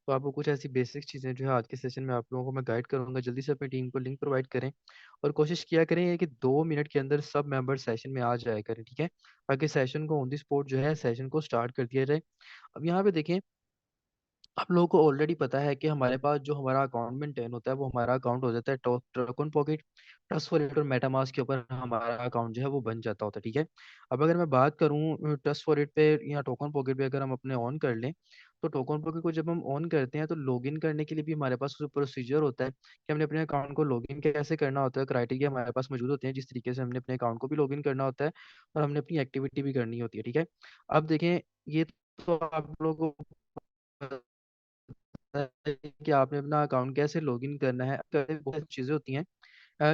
तो आपको कुछ ऐसी बेसिक चीज़ें जो है आज के सेशन में आप लोगों को मैं गाइड करूँगा। जल्दी से अपनी टीम को लिंक प्रोवाइड करें और कोशिश किया करें ये कि 2 मिनट के अंदर सब मेंबर सेशन में आ जाया करें, ठीक है? ताकि सेशन को ऑन द स्पॉट जो है सेशन को स्टार्ट कर दिया जाए। अब यहाँ पे देखें, आप लोगों को ऑलरेडी पता है कि हमारे पास जो हमारा अकाउंट मेंटेन होता है वो हमारा अकाउंट हो जाता है टोकन पॉकेट, ट्रस्ट वॉलेट और मेटामास्क के ऊपर हमारा अकाउंट जो है वो बन जाता होता है, ठीक है। अब अगर मैं बात करूं ट्रस्ट वॉलेट पे या टोकन पॉकेट पे अगर हम अपने ऑन कर लें, तो टोकन पॉकेट को जब हम ऑन करते हैं तो लॉगिन करने के लिए भी हमारे पास प्रोसीजर होता है कि हमने अपने अकाउंट को लॉगिन कैसे करना होता है। क्राइटेरिया हमारे पास मौजूद होते हैं जिस तरीके से हमने अपने अकाउंट को भी लॉगिन करना होता है और हमने अपनी एक्टिविटी भी करनी होती है, ठीक है। अब देखें, ये तो आप लोगों को है कि आपने अपना अकाउंट कैसे लॉगिन करना है। बहुत सारी चीज़ें होती हैं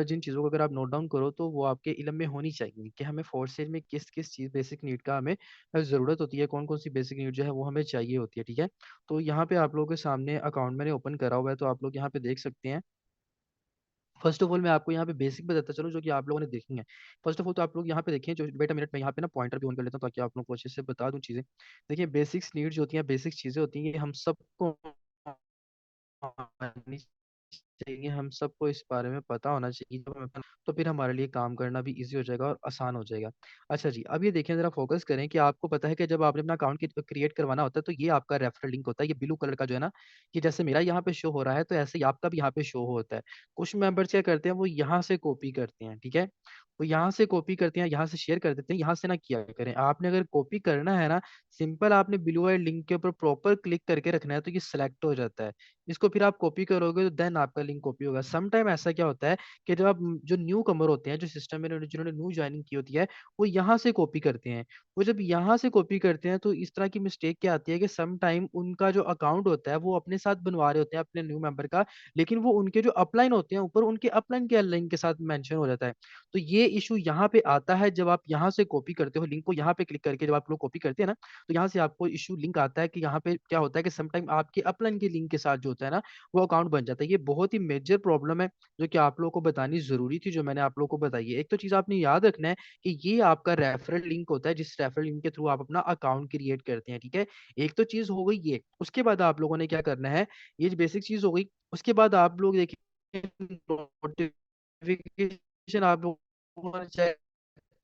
जिन चीज़ों को अगर आप नोट डाउन करो तो वो आपके इल्म में होनी चाहिए कि हमें फोर्सेज में किस किस चीज़ बेसिक नीड का हमें ज़रूरत होती है, कौन कौन सी बेसिक नीड जो है वो हमें चाहिए होती है, ठीक है। तो यहाँ पे आप लोगों के सामने अकाउंट मैंने ओपन करा हुआ है, तो आप लोग यहाँ पे देख सकते हैं। फर्स्ट ऑफ ऑल मैं आपको यहाँ पे बेसिक बताता चलूँ जो कि आप लोगों ने देखनी है। फर्स्ट ऑफ ऑल तो आप लोग यहाँ पे देखें, जो बेटा मिनट में यहाँ पे ना पॉइंटर भी ऑन कर लेता हूँ ताकि आप लोग को अच्छे से बता दूँ चीज़ें। देखिए, बेसिक्स नीड्स होती हैं, बेसिक चीज़ें होती हैं, ये हम सबको आनी चाहिए, हम सबको इस बारे में पता होना चाहिए। जब हमें तो फिर हमारे लिए काम करना भी इजी हो जाएगा और आसान हो जाएगा। अच्छा जी, अब ये देखें, जरा फोकस करें कि आपको पता है कि जब आपने अपना अकाउंट क्रिएट करवाना होता है तो ये आपका रेफरल लिंक होता है, ये ब्लू कलर का जो है ना, कि जैसे मेरा यहाँ पे शो हो रहा है तो ऐसे ही आपका भी यहाँ पे शो होता है। कुछ मेंबर्स क्या करते हैं, वो यहाँ से कॉपी करते हैं, ठीक है। वो यहाँ से कॉपी करते हैं, यहाँ से शेयर कर देते हैं, यहाँ से ना किया करें। आपने अगर कॉपी करना है ना, सिंपल आपने ब्लू वाले लिंक के ऊपर प्रॉपर क्लिक करके रखना है तो ये सिलेक्ट हो जाता है। इसको फिर आप कॉपी करोगे तो देन आपका लिंक कॉपी होगा। सम टाइम ऐसा क्या होता है कि जब आप जो न्यू कमर होते हैं, जो सिस्टम में जिन्होंने न्यू ज्वाइनिंग की होती है, वो यहाँ से कॉपी करते हैं। वो जब यहाँ से कॉपी करते हैं तो इस तरह की मिस्टेक क्या आती है कि सम टाइम उनका जो अकाउंट होता है वो अपने साथ बनवा रहे होते हैं अपने न्यू मेंबर का, लेकिन वो उनके जो अपलाइन होते हैं ऊपर उनके अपलाइन के लिंक के साथ मेंशन हो जाता है। तो ये इशू यहाँ पे आता है जब आप यहाँ से कॉपी करते हो लिंक को, यहाँ पे क्लिक करके जब आप लोग कॉपी करते हैं ना, तो यहाँ से आपको इशू लिंक आता है कि यहाँ पे क्या होता है कि सम टाइम आपके अपलाइन के लिंक के साथ जो होता है ना, वो अकाउंट बन जाता है। ये बहुत ही मेजर प्रॉब्लम है जो कि आप लोगों को बतानी जरूरी थी, जो मैंने आप लोगों को बताई है। एक तो चीज आपने याद रखना है कि ये आपका रेफरल लिंक होता है, जिस रेफरल लिंक के थ्रू आप अपना अकाउंट क्रिएट करते हैं, ठीक है। एक तो चीज हो गई ये। उसके बाद आप लोगों ने क्या करना है, ये बेसिक चीज हो गई। उसके बाद आप लोग देखिए, नोटिफिकेशन आप लोगों को चेक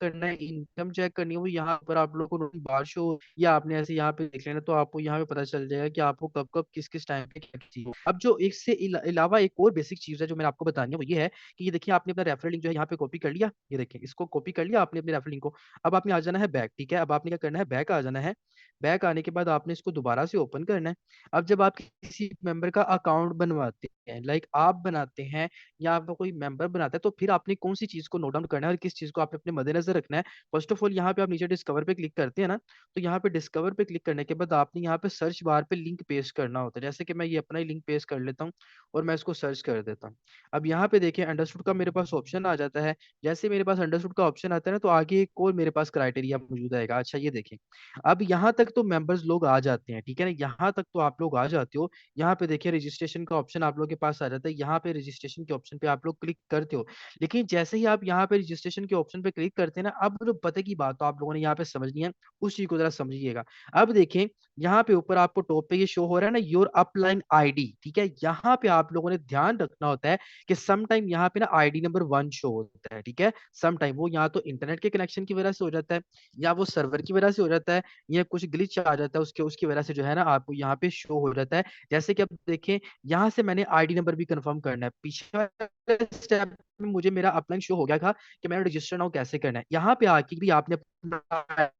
करना है, इनकम चेक करनी है, वो यहाँ पर आप लोग को बार शो, या आपने ऐसे यहाँ पे देख लेना तो आपको यहाँ पे पता चल जाएगा कि आपको कब कब किस किस टाइम पे क्या चाहिए। अब जो इससे अलावा एक और बेसिक चीज है जो मैंने आपको बतानी है, वो ये है कि ये देखिए, आपने अपना रेफरल लिंक जो है यहाँ पे कॉपी कर लिया। ये देखिए, इसको कॉपी कर लिया आपने अपने रेफरल लिंक को। अब आपने आ जाना है बैक, ठीक है। अब आपने क्या करना है, बैक आ जाना है। बैक आने के बाद आपने इसको दोबारा से ओपन करना है। अब जब आप किसी मेंबर का अकाउंट बनवाते हैं, लाइक आप बनाते हैं या आपका कोई मेंबर बनाता है, तो फिर आपने कौन सी चीज को नोट डाउन करना है और किस चीज को आपने अपने मद्देनजर रखना है। फर्स्ट ऑफ ऑल, यहाँ पे आप नीचे डिस्कवर पे क्लिक करते हैं ना, तो यहाँ पे डिस्कवर पे क्लिक करने के बाद आपने यहाँ पे सर्च बार पे लिंक पेस्ट करना होता है। जैसे कि मैं ये अपना ही लिंक पेस्ट कर लेता हूँ और मैं इसको सर्च कर देता हूँ। अब यहाँ पे देखिए, अंडरस्टूड का मेरे पास ऑप्शन आ जाता है। जैसे मेरे पास अंडरस्टूड का ऑप्शन आता है ना, तो आगे एक और मेरे पास क्राइटेरिया मौजूद आएगा। अच्छा, ये देखें, अब यहाँ तक तो मेंबर्स लोग आ जाते हैं, ठीक है ना, यहाँ तक तो आप लोग आ जाते हो। यहाँ पे देखिए, रजिस्ट्रेशन का ऑप्शन आप लोग के पास आ जाता है। यहाँ पे रजिस्ट्रेशन के ऑप्शन पे आप लोग क्लिक करते हो। लेकिन जैसे ही आप यहाँ पे रजिस्ट्रेशन के ऑप्शन पे क्लिक करते हैं ना, अब जो पते की बात तो आप लोगों ने यहाँ पे समझनी है, उस चीज को जरा समझिएगा। अब देखें, यहाँ पे ऊपर आपको टॉप पे ये शो हो रहा है ना, योर अपलाइन आईडी, ठीक है। यहाँ पे आप लोगों ने ध्यान रखना होता है कि सम टाइम यहाँ पे ना आईडी नंबर 1 शो होता है, ठीक है। सम टाइम वो यहाँ तो इंटरनेट के कनेक्शन की वजह से हो जाता है, या वो सर्वर की वजह से हो जाता है, या कुछ ग्लिच आ जाता है उसके उसकी वजह से जो है ना आपको यहाँ पे शो हो जाता है। जैसे कि अब देखें, यहाँ से मैंने आईडी नंबर भी कंफर्म करना है। पिछले स्टेप में मुझे मेरा अपलाइन शो हो गया था कि मैंने रजिस्टर नाउ कैसे करना है। यहाँ पे आके भी आपने अपना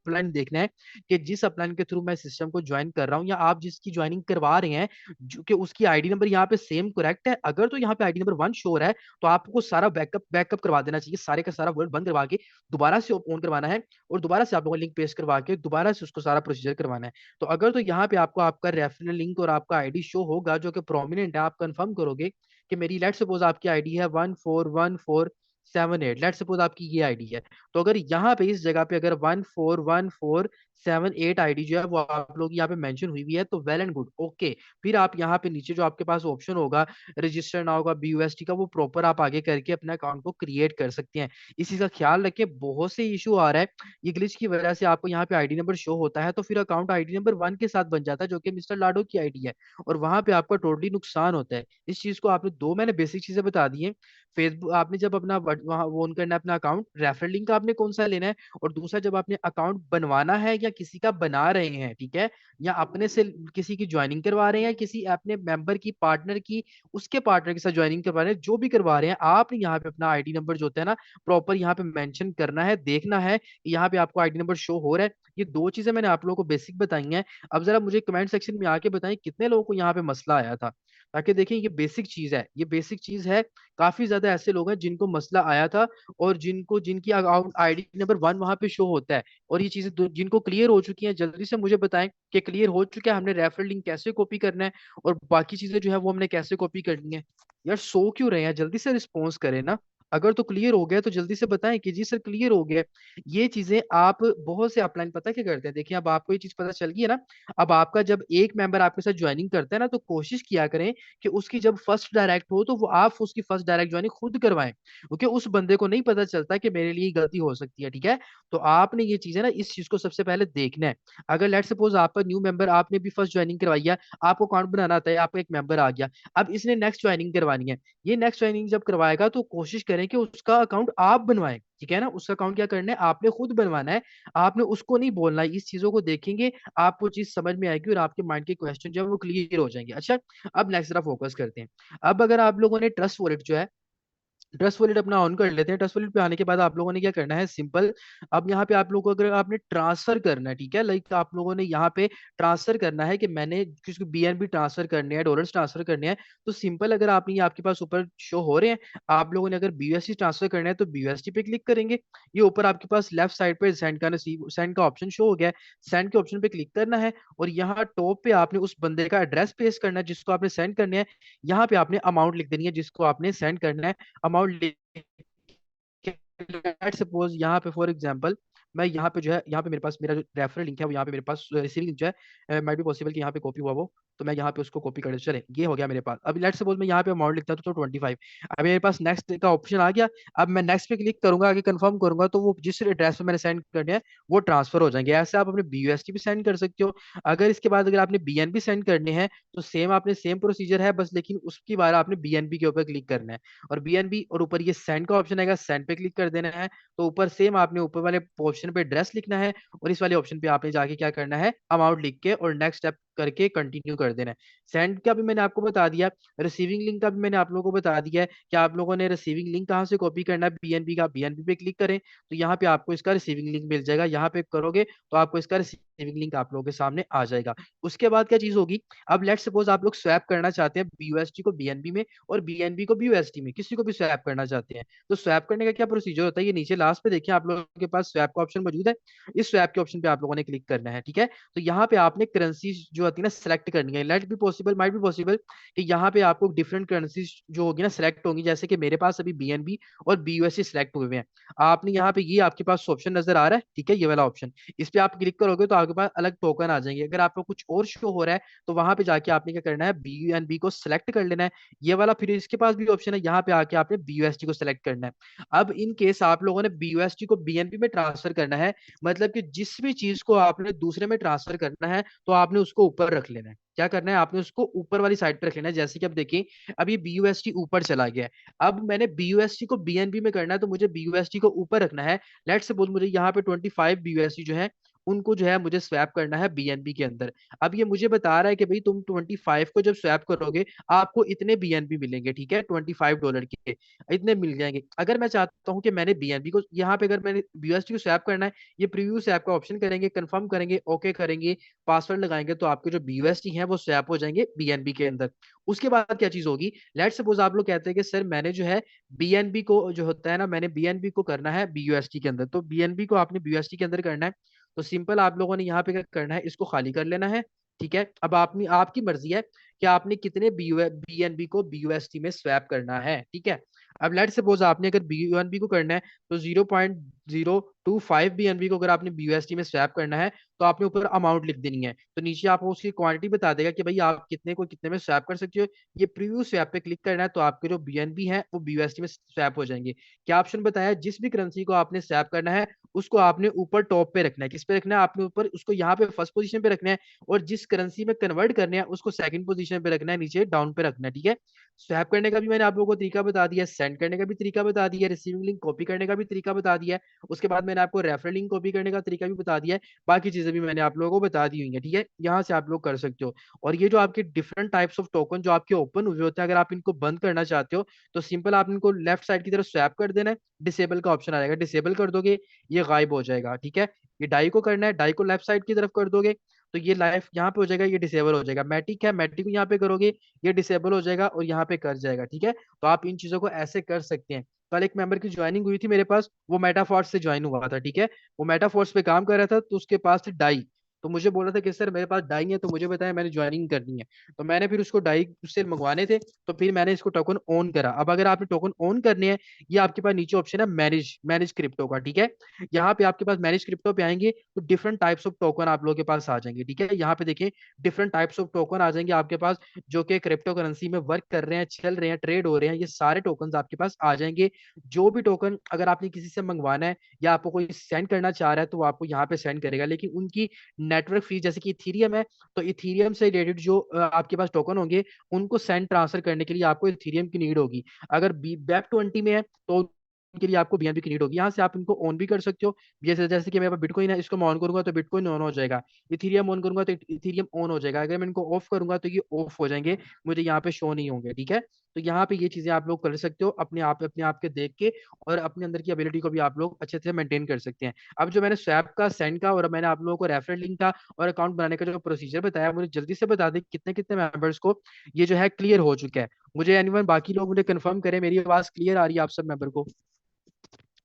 अपलाइन देखना है कि जिस अपलाइन के थ्रू मैं सिस्टम को ज्वाइन कर रहा हूँ या आप जिसकी ज्वाइनिंग करवा रहे हैं, जो कि उसकी आईडी नंबर यहाँ पे सेम करेक्ट है। अगर तो यहाँ पे आईडी नंबर 1 शो हो रहा है तो आपको सारा बैकअप बैकअप करवा देना चाहिए, सारे का सारा वर्ड बंद करवा के दोबारा से ऑन करवाना है, और दोबारा से आप लोगों को लिंक पेस्ट करवा के दोबारा से उसको सारा प्रोसीजर करवाना है। तो अगर तो यहाँ पे आपको आपका रेफरल लिंक और आपका आईडी शो होगा जो कि प्रोमिनेंट है, आप कंफर्म करोगे कि मेरी लेट सपोज आपकी आईडी है 141478, लेट सपोज आपकी ये आईडी है। तो अगर यहाँ पे इस जगह पे अगर 1414 7 8 आईडी जो है वो आप लोग यहाँ पे मेंशन हुई हुई है, तो वेल एंड गुड, ओके। फिर आप यहाँ पे नीचे जो आपके पास ऑप्शन होगा रजिस्टर नाउ का, BUSD का, वो प्रॉपर आप आगे करके अपने अकाउंट को क्रिएट कर सकते हैं। इसी का ख्याल रखें, बहुत से इशू आ रहा है, ये ग्लिच की वजह से आपको यहाँ पे आईडी नंबर शो होता है, तो फिर अकाउंट आईडी नंबर 1 के साथ बन जाता है, जो कि मिस्टर लाडो की आईडी है, और वहां पे आपका टोटली नुकसान होता है। इस चीज को आपने दो मैंने बेसिक चीजें बता दी हैं। फेसबुक आपने जब अपना वहाँ वो ऑन करना है अपना अकाउंट, रेफरल लिंक आपने कौन सा लेना है, और दूसरा जब आपने अकाउंट बनवाना है या किसी का बना रहे हैं, ठीक है, या अपने से किसी की ज्वाइनिंग करवा रहे हैं या किसी अपने मेंबर की, पार्टनर की, उसके पार्टनर के साथ ज्वाइनिंग करवा रहे हैं, जो भी करवा रहे हैं, आपने यहाँ पे अपना आईडी नंबर जो होता है ना प्रॉपर यहाँ पे मेंशन करना है, देखना है यहाँ पे आपको आईडी नंबर शो हो रहा है। ये दो चीजें मैंने आप लोगों को बेसिक बताई हैं। अब जरा मुझे कमेंट सेक्शन में आके बताएं कितने लोगों को यहाँ पे मसला आया था, ताकि देखें ये बेसिक चीज है, ये बेसिक चीज है। काफी ज्यादा ऐसे लोग हैं जिनको मसला आया था, और जिनको जिनकी अकाउंट आईडी नंबर 1 वहां पे शो होता है, और ये चीजें जिनको क्लियर हो चुकी हैं, जल्दी से मुझे बताएं कि क्लियर हो चुका है, हमने रेफरल लिंक कैसे कॉपी करना है, और बाकी चीजें जो है वो हमने कैसे कॉपी करनी है। यार सो क्यों रहे हैं, जल्दी से रिस्पॉन्स करें ना। अगर तो क्लियर हो गया तो जल्दी से बताएं कि जी सर क्लियर हो गया। ये चीजें आप बहुत से अपलाइन पता क्या करते हैं, देखिए अब आपको ये चीज पता चल गई है ना। अब आपका जब एक मेंबर आपके साथ ज्वाइनिंग करता है ना, तो कोशिश किया करें कि उसकी जब फर्स्ट डायरेक्ट हो तो वो आप उसकी फर्स्ट डायरेक्ट ज्वाइनिंग खुद करवाएं, क्योंकि उस बंदे को नहीं पता चलता कि मेरे लिए गलती हो सकती है, ठीक है। तो आपने ये चीजें ना, इस चीज को सबसे पहले देखना है। अगर लेट सपोज आपका न्यू मेंबर, आपने भी फर्स्ट ज्वाइनिंग करवाई है, आपको अकाउंट बनाना आता है, आपका एक मेंबर आ गया, अब इसने नेक्स्ट ज्वाइनिंग करवानी है। ये नेक्स्ट ज्वाइनिंग जब करवाएगा तो कोशिश करें कि उसका अकाउंट आप बनवाएं, ठीक है ना। उसका अकाउंट क्या करना है, आपने खुद बनवाना है, आपने उसको नहीं बोलना है। इस चीजों को देखेंगे, आपको चीज समझ में आएगी, और आपके माइंड के क्वेश्चन जो है वो क्लियर हो जाएंगे। अच्छा, अब नेक्स्ट तरफ फोकस करते हैं। अब अगर आप लोगों ने ट्रस्ट वॉलेट जो है, ट्रस्ट वॉलेट अपना ऑन कर लेते हैं। ट्रस्ट वॉलेट पे आने के बाद आप लोगों ने क्या करना है, सिंपल। अब यहाँ पे आप लोगों को अगर आपने ट्रांसफर करना है, ठीक है, लाइक आप लोगों ने यहाँ पे ट्रांसफर करना है कि मैंने किसी BNB ट्रांसफर करने हैं, डॉलर्स ट्रांसफर करने हैं, तो सिंपल, अगर आपने ये आपके पास ऊपर शो हो रहे हैं, आप लोगों ने अगर BUSD ट्रांसफर करना है तो BUSD पे क्लिक करेंगे। ये ऊपर आपके पास लेफ्ट साइड पे सेंड का ऑप्शन शो हो गया है, सेंड के ऑप्शन पे क्लिक करना है, और यहाँ टॉप पे आपने उस बंदे का एड्रेस पेस्ट करना है जिसको आपने सेंड करने हैं। यहाँ पे आपने अमाउंट लिख देनी है जिसको आपने सेंड करना है। अमाउंट, लेट सपोज यहाँ पे फॉर एग्जांपल, मैं यहाँ पे जो है, यहाँ पे मेरे पास मेरा जो रेफरल लिंक है वो यहाँ पे मेरे पास रिसीविंग लिंक जो है, माइट भी पॉसिबल कि यहाँ पे कॉपी हुआ वो, तो मैं यहाँ पे उसको कॉपी कर, चले ये हो गया मेरे पास। अभी लेट सपोज मैं यहाँ पे अमाउंट लिखता हूँ तो 25। अभी मेरे पास नेक्स्ट का ऑप्शन आ गया। अब मैं नेक्स्ट पे क्लिक करूंगा, आगे कंफर्म करूंगा, तो वो जिस एड्रेस पे मैंने सेंड करने हैं वो ट्रांसफर हो जाएंगे। ऐसे आप अपने BUSD भी सेंड कर सकते हो। अगर इसके बाद अगर आपने BNB सेंड करने हैं, तो सेम आपने सेम प्रोसीजर है बस, लेकिन उसकी बार आपने BNB के ऊपर क्लिक करना है, और BNB और ऊपर ये सेंड का ऑप्शन आएगा, सेंड पे क्लिक कर देना है। तो ऊपर सेम आपने ऊपर वाले ऑप्शन पे एड्रेस लिखना है, और इस वाले ऑप्शन पे आपने जाके क्या करना है, अमाउंट लिख के और नेक्स्ट स्टेप करके कंटिन्यू कर देना है। सेंड का भी मैंने आपको बता दिया, रिसीविंग लिंक का भी मैंने आप लोगों को बता दिया है कि आप लोगों ने रिसीविंग लिंक कहाँ से कॉपी करना है, BNB का, BNB पे क्लिक करें तो यहाँ पे आपको इसका रिसीविंग लिंक मिल जाएगा। यहाँ पे करोगे तो आपको इसका रिसीविंग लिंक आप लोगों के सामने आ जाएगा। उसके बाद क्या चीज होगी, अब लेट सपोज आप लोग स्वैप करना चाहते हैं BUSD को BNB में, और BNB को BUSD में, किसी को भी स्वैप करना चाहते हैं, तो स्वैप करने का क्या प्रोसीजर होता है, ये नीचे लास्ट पे देखिए आप लोगों के पास स्वैप का ऑप्शन मौजूद है। इस स्वैप के ऑप्शन पे आप लोगों ने क्लिक करना है, ठीक है। तो यहाँ पे आपने करेंसी जो होती है ना सेलेक्ट करनी है। Let be possible, might be possible कि यहाँ पे आपको डिफरेंट करेंसी जो होगी ना सेलेक्ट होंगी, जैसे कि मेरे पास अभी BNB और BUSD सेलेक्ट हुए हैं। आपने यहाँ पे ये आपके पास ऑप्शन नजर आ रहा है, ठीक है, ये वाला ऑप्शन, इस पे आप क्लिक करोगे तो आपके पास अलग टोकन आ जाएंगे। अगर आपको कुछ और शो हो रहा है तो वहां पे जाके आपने क्या करना है, BNB को सिलेक्ट कर लेना है, ये वाला। फिर इसके पास भी ऑप्शन है, यहाँ पे आके आपने BUSD को सिलेक्ट करना है। अब इन केस आप लोगों ने BUSD को BNB में ट्रांसफर करना है, मतलब कि जिस भी चीज को आपने दूसरे में ट्रांसफर करना है तो आपने उसको ऊपर रख लेना है। क्या करना है, आपने उसको ऊपर वाली साइड पे रख लेना है। जैसे कि अब देखिए, अब ये BUSD ऊपर चला गया है। अब मैंने BUSD को BNB में करना है, तो मुझे BUSD को ऊपर रखना है। लेट्स सपोज मुझे यहाँ पे 25 BUSD जो है उनको जो है मुझे स्वैप करना है BNB के अंदर। अब ये मुझे बता रहा है कि भाई तुम 25 को जब स्वैप करोगे आपको इतने BNB मिलेंगे, ठीक है, $25 के इतने मिल जाएंगे। अगर मैं चाहता हूं कि मैंने BNB को यहाँ पे, अगर मैंने BUSD को स्वैप करना है, ये प्रीव्यू स्वैप का ऑप्शन करेंगे, कंफर्म करेंगे, ओके करेंगे, पासवर्ड लगाएंगे, तो आपके जो BUSD हैं वो स्वैप हो जाएंगे BNB के अंदर। उसके बाद क्या चीज होगी, लेट सपोज आप लोग कहते हैं कि सर मैंने जो है BNB को जो होता है ना, मैंने BNB को करना है BUSD के अंदर, तो BNB को आपने BUSD के अंदर करना है। तो सिंपल आप लोगों ने यहाँ पे क्या करना है, इसको खाली कर लेना है, ठीक है। अब आपने, आपकी मर्जी है कि आपने कितने BNB को BUSD में स्वैप करना है, ठीक है। अब लेट सपोज आपने अगर BNB को करना है तो 025 BNB को अगर आपने BUSD में स्वैप करना है तो आपने ऊपर अमाउंट लिख देनी है, तो नीचे आपको उसकी क्वांटिटी बता देगा कि भाई आप कितने को कितने में स्वैप कर सकते हो। ये प्रीव्यू स्वैप पे क्लिक करना है तो आपके जो BNB है वो BUSD में स्वैप हो जाएंगे। क्या ऑप्शन बताया, जिस भी करेंसी को आपने स्वैप करना है उसको आपने ऊपर टॉप पे रखना है। किस पे रखना है, आपने ऊपर उसको यहाँ पे फर्स्ट पोजीशन पे रखना है, और जिस करेंसी में कन्वर्ट करने हैं उसको सेकंड पोजीशन पे रखना है, नीचे डाउन पे रखना है। ठीक है, स्वैप करने का भी मैंने आप लोगों को तरीका बता दिया, सेंड करने का भी तरीका बता दिया, रिसीविंग लिंक कॉपी करने का भी तरीका बता दिया है, उसके बाद मैंने आपको रेफरल लिंक कॉपी करने का तरीका भी बता दिया है, बाकी चीजें भी मैंने आप लोगों को बता दी हुई है। ठीक है, यहाँ से आप लोग कर सकते हो। और ये जो आपके डिफरेंट टाइप्स ऑफ टोकन जो आपके ओपन हुए होते हैं, अगर आप इनको बंद करना चाहते हो तो सिंपल आप इनको लेफ्ट साइड की तरफ स्वैप कर देना है, डिसेबल का ऑप्शन आएगा, डिसेबल कर दोगे ये गायब हो जाएगा। ठीक है, ये डाई को करना है, डाई को लेफ्ट साइड की तरफ कर दोगे तो ये लाइफ यहाँ पे हो जाएगा, ये डिसेबल हो जाएगा। मैटिक है, मैटिक को यहाँ पे करोगे ये डिसेबल हो जाएगा और यहाँ पे कर जाएगा। ठीक है, तो आप इन चीजों को ऐसे कर सकते हैं। कल एक मेंबर की ज्वाइनिंग हुई थी मेरे पास, वो मेटाफॉर्स से ज्वाइन हुआ था। ठीक है, वो मेटाफॉर्स पे काम कर रहा था, तो उसके पास थी डाई, तो मुझे बोल रहा था कि सर मेरे पास डाई है, तो मुझे बताया मैंने ज्वाइनिंग करनी है, तो मैंने फिर उसको डाई उससे मंगवाने थे, तो फिर मैंने इसको टोकन ऑन करा। अब अगर आपने टोकन ऑन करने हैं, ये आपके पास नीचे ऑप्शन है मैनेज मैनेज क्रिप्टो का। ठीक है, यहाँ पे आपके पास मैनेज क्रिप्टो पे आएंगे तो डिफरेंट टाइप्स ऑफ टोकन आप लोगों के पास आ जाएंगे। ठीक है, यहाँ पे देखिए डिफरेंट टाइप्स ऑफ टोकन आ जाएंगे आपके पास, जो कि क्रिप्टो करेंसी में वर्क कर रहे हैं, चल रहे हैं, ट्रेड हो रहे हैं, ये सारे टोकन आपके पास आ जाएंगे। जो भी टोकन अगर आपने किसी से मंगवाना है या आपको कोई सेंड करना चाह रहा है तो वो आपको यहाँ पे सेंड करेगा, लेकिन उनकी नेटवर्क फीस, जैसे कि इथीरियम है, तो इथीरियम से रिलेटेड जो आपके पास टोकन होंगे उनको सेंड ट्रांसफर करने के लिए आपको इथीरियम की नीड होगी। अगर वेब 20 में है तो के लिए आपको BNB की नीड होगी। यहाँ से आप इनको ऑन भी कर सकते हो, जैसे जैसे कि मेरे पास बिटकॉइन है, इसको मैं ऑन करूंगा तो बिटकॉइन ऑन हो जाएगा, इथीरियम ऑन करूंगा तो इथीरियम ऑन हो जाएगा, अगर मैं इनको ऑफ करूंगा तो ये ऑफ हो जाएंगे, मुझे यहाँ पे शो नहीं होंगे। ठीक है, तो यहाँ पे ये चीजें आप लोग कर सकते हो अपने आप के देख के, और अपने अंदर की एबिलिटी को भी आप लोग अच्छे से मेंटेन कर सकते हैं। अब जो मैंने स्वैप का, सेंड का, और मैंने आप लोगों को रेफरल लिंक का और अकाउंट बनाने का जो प्रोसीजर बताया, मुझे जल्दी से बता दें कितने कितने मेंबर्स को ये जो है क्लियर हो चुका है। मुझे एनीवन बाकी लोग मुझे कंफर्म करें, मेरी आवाज क्लियर आ रही है आप सब मेंबर को,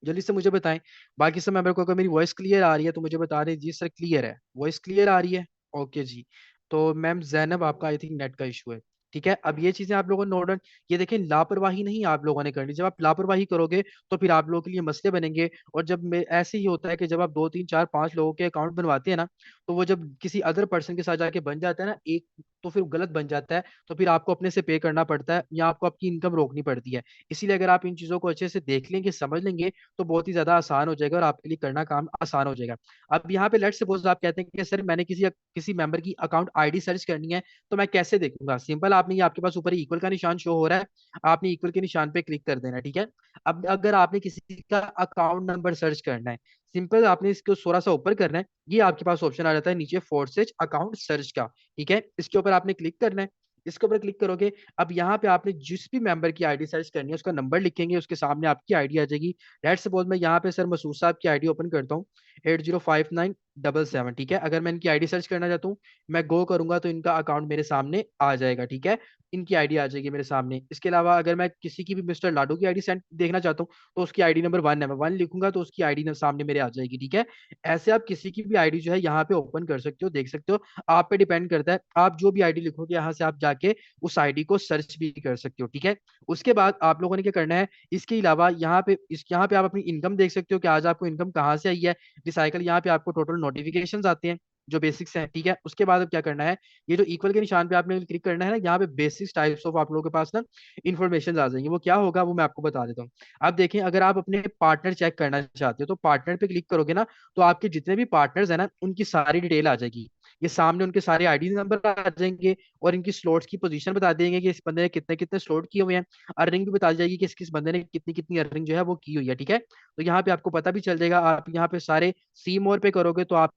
जल्दी से मुझे बताएं। बाकी सब मेंबर को अगर मेरी वॉइस क्लियर आ रही है तो मुझे बता दें जी सर क्लियर है, वॉइस क्लियर आ रही है। ओके जी, तो मैम जैनब आपका आई थिंक नेट का इशू है। ठीक है, अब ये चीजें आप लोगों ने नोट, ये देखें लापरवाही नहीं आप लोगों ने करनी, जब आप लापरवाही करोगे तो फिर आप लोगों के लिए मसले बनेंगे। और जब ऐसे ही होता है कि जब आप 2 3 4 5 लोगों के अकाउंट बनवाते हैं ना, तो वो जब किसी अदर पर्सन के साथ जाके बन जाता है ना एक, तो फिर गलत बन जाता है, तो फिर आपको अपने से पे करना पड़ता है या आपको आपकी इनकम रोकनी पड़ती है। इसीलिए अगर आप इन चीजों को अच्छे से देख लेंगे, समझ लेंगे, तो बहुत ही ज्यादा आसान हो जाएगा और आपके लिए करना काम आसान हो जाएगा। अब यहाँ पे लेट्स सपोज आप कहते हैं कि सर मैंने किसी किसी मेंबर की अकाउंट आईडी सर्च करनी है, तो मैं कैसे देखूंगा? सिंपल, आपने ये आपके पास ऊपर इक्वल का निशान शो हो रहा है, आपने इक्वल के निशान पे क्लिक कर देना है। ठीक है, अब अगर आपने किसी का अकाउंट नंबर सर्च करना है, सिंपल आपने इसको थोड़ा सा ऊपर करना है, ये आपके पास ऑप्शन आ जाता है नीचे फोर्सेज अकाउंट सर्च का। ठीक है, इसके ऊपर आपने क्लिक करना है, इसके ऊपर क्लिक करोगे, अब यहाँ पे आपने जिस भी मेंबर की आईडी सर्च करनी है उसका नंबर लिखेंगे, उसके सामने आपकी आईडी आ जाएगी। लेट्स सपोज मैं यहाँ पे सर मसूद साहब की आईडी ओपन करता हूँ, 805977। ठीक है, अगर मैं इनकी आईडी सर्च करना चाहता हूँ, मैं गो करूंगा तो इनका अकाउंट मेरे सामने आ जाएगा। ठीक है, इनकी आईडी आ जाएगी मेरे सामने। इसके अलावा अगर मैं किसी की भी मिस्टर लाडू की आईडी सेंड देखना चाहता हूँ, तो उसकी आईडी नंबर 1 है, मैं 1 लिखूंगा तो उसकी आईडी सामने मेरे आ जाएगी। ठीक है, ऐसे आप किसी की भी आईडी जो है यहाँ पे ओपन कर सकते हो, देख सकते हो, आप पे डिपेंड करता है, आप जो भी आईडी लिखोगे यहाँ से आप जाके उस आईडी को सर्च भी कर सकते हो। ठीक है, उसके बाद आप लोगों ने क्या करना है, इसके अलावा यहाँ पे आप अपनी इनकम देख सकते हो कि आज आपको इनकम कहाँ से आई है, रिसाइकल, यहाँ पे आपको टोटल नोटिफिकेशंस आते हैं जो बेसिक्स हैं। ठीक है, उसके बाद अब क्या करना है, ये जो इक्वल के निशान पे आपने क्लिक करना है ना, यहाँ पे बेसिक्स टाइप्स ऑफ आप लोगों के पास ना इन्फॉर्मेशन आ जाएंगी, वो क्या होगा वो मैं आपको बता देता हूँ। अब देखें, अगर आप अपने पार्टनर चेक करना चाहते हो तो पार्टनर पे क्लिक करोगे ना, तो आपके जितने भी पार्टनर्स हैं ना उनकी सारी डिटेल आ जाएगी, ये सामने उनके सारे आईडी नंबर आ जाएंगे, और इनकी स्लॉट्स की पोजीशन बता देंगे कि इस बंदे ने कितने कितने स्लॉट किए हुए हैं, अर्निंग भी बता दी जाएगी कि इस किस बंदे ने कितनी कितनी अर्निंग जो है वो की हुई है। ठीक है, तो यहाँ पे आपको पता भी चल जाएगा, आप यहाँ पे सारे सी मोर पे करोगे तो आप